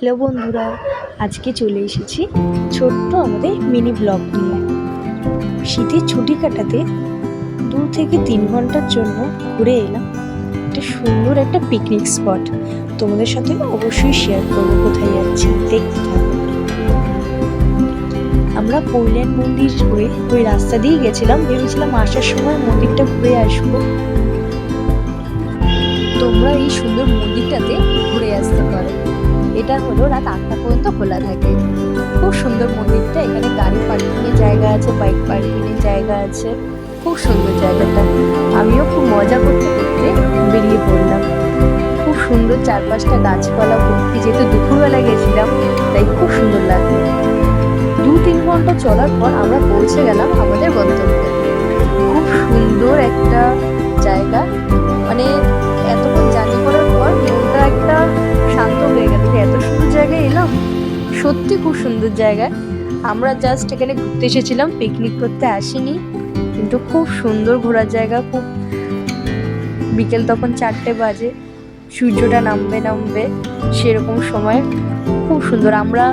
Hello বন্ধুরা, আজকে চলে এসেছি ছোট্ট আমাদের মিনি ব্লগ নিয়ে। শীতের ছুটি কাটাতে 2 থেকে 3 ঘন্টার জন্য ঘুরে এলাম একটা সুন্দর একটা পিকনিক স্পট। তোমাদের সাথে অবশ্যই শেয়ার করবো কোথায় যাচ্ছি, দেখতে থাকো। আমরা পৈলান মন্দির হয়ে ওই রাস্তা দিয়ে গেছিলাম, ভেবেছিলাম আসার সময় মন্দিরটা ঘুরে আসবো। তোমরা এই সুন্দর মন্দিরটাতে ঘুরে আসতে পারো। এটা হলো রাত 8টা পর্যন্ত খোলা থাকে। খুব সুন্দর মন্দিরটা। এখানে গাড়ি পার্কিংয়ের জায়গা আছে, বাইক পার্কিংয়ের জায়গা আছে। খুব সুন্দর জায়গাটা। আমিও খুব মজা করতে করতে বেরিয়ে পড়লাম। খুব সুন্দর চারপাশটা গাছপালা ভর্তি, যেহেতু দুপুরবেলা গেছিলাম তাই খুব সুন্দর লাগলো। 2-3 ঘন্টা চলার পর আমরা পৌঁছে গেলাম আমাদের গন্তব্যে। খুব সুন্দর একটা জায়গা, মানে এতক্ষণ জার্নি করার পর মনটা একটা শান্ত হয়ে গেল যে এত সুন্দর জায়গায় এলাম। সত্যি খুব সুন্দর জায়গা। আমরা জাস্ট এখানে ঘুরতে এসেছিলাম, পিকনিক করতে আসিনি, কিন্তু খুব সুন্দর ঘোরার জায়গা। খুব বিকেল তখন 4টে বাজে, সূর্যটা নামবে সেরকম সময়। খুব সুন্দর। আমরা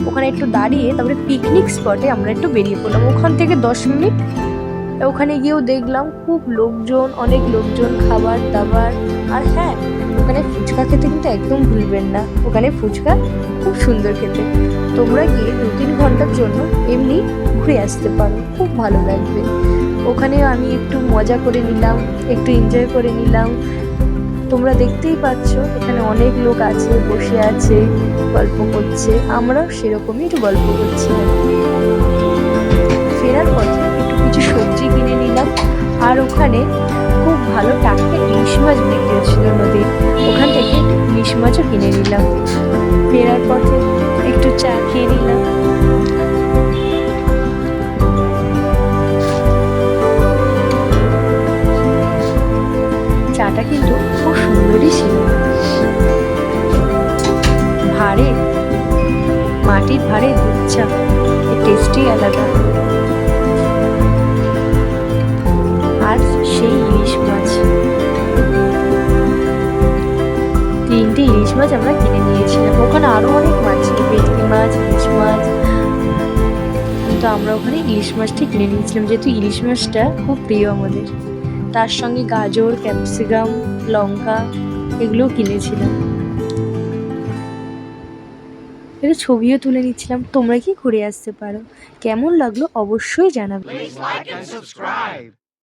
ওখানে একটু দাঁড়িয়ে তারপরে পিকনিক স্পটে আমরা একটু বেরিয়ে পড়লাম। ওখান থেকে 10 মিনিট ওখানে গিয়েও দেখলাম খুব লোকজন, অনেক লোকজন, খাবার দাবার। আর হ্যাঁ, ওখানে ফুচকা খেতে কিন্তু একদম ভুলবেন না। ওখানে ফুচকা খুব সুন্দর খেতে। তোমরা গিয়ে 2-3 ঘন্টার জন্য এমনি ঘুরে আসতে পারো, খুব ভালো লাগবে। ওখানে আমি একটু মজা করে নিলাম, একটু এনজয় করে নিলাম। তোমরা দেখতেই পাচ্ছ এখানে অনেক লোক আছে, বসে আছে, গল্প করছে। আমরাও সেরকমই একটু গল্প করছিলাম। ফেরার পথে একটু কিছু সবজি কিনে নিলাম। আর ওখানে খুব ভালো টাটকা ইলিশ মাছ বিক্রি হচ্ছিল নদীর, ওখান থেকে ইলিশ মাছও কিনে নিলাম। ফেরার পথে একটু চা খেয়ে নিলাম। চাটা কিন্তু খুব সুন্দরই ছিল। ভাঁড়ে, মাটির ভাঁড়ে দুধ চা, এর টেস্টই আলাদা। আর সেই ইলিশ মাছ, 3টে ইলিশ মাছ আমরা কিনে নিয়েছিলাম। ওখানে আরো অনেক মাছ ছিল, ভেটকি মাছ, ইলিশ মাছ, কিন্তু আমরা ওখানে ইলিশ মাছটি কিনে নিয়েছিলাম, যেহেতু ইলিশ মাছটা খুব প্রিয় আমাদের। তার সঙ্গে গাজর, ক্যাপসিকাম, লঙ্কা এগুলোও কিনেছিলাম। এটা ছবিও তুলে নিচ্ছিলাম। তোমরা কি ঘুরে আসতে পারো? কেমন লাগলো অবশ্যই জানাবে।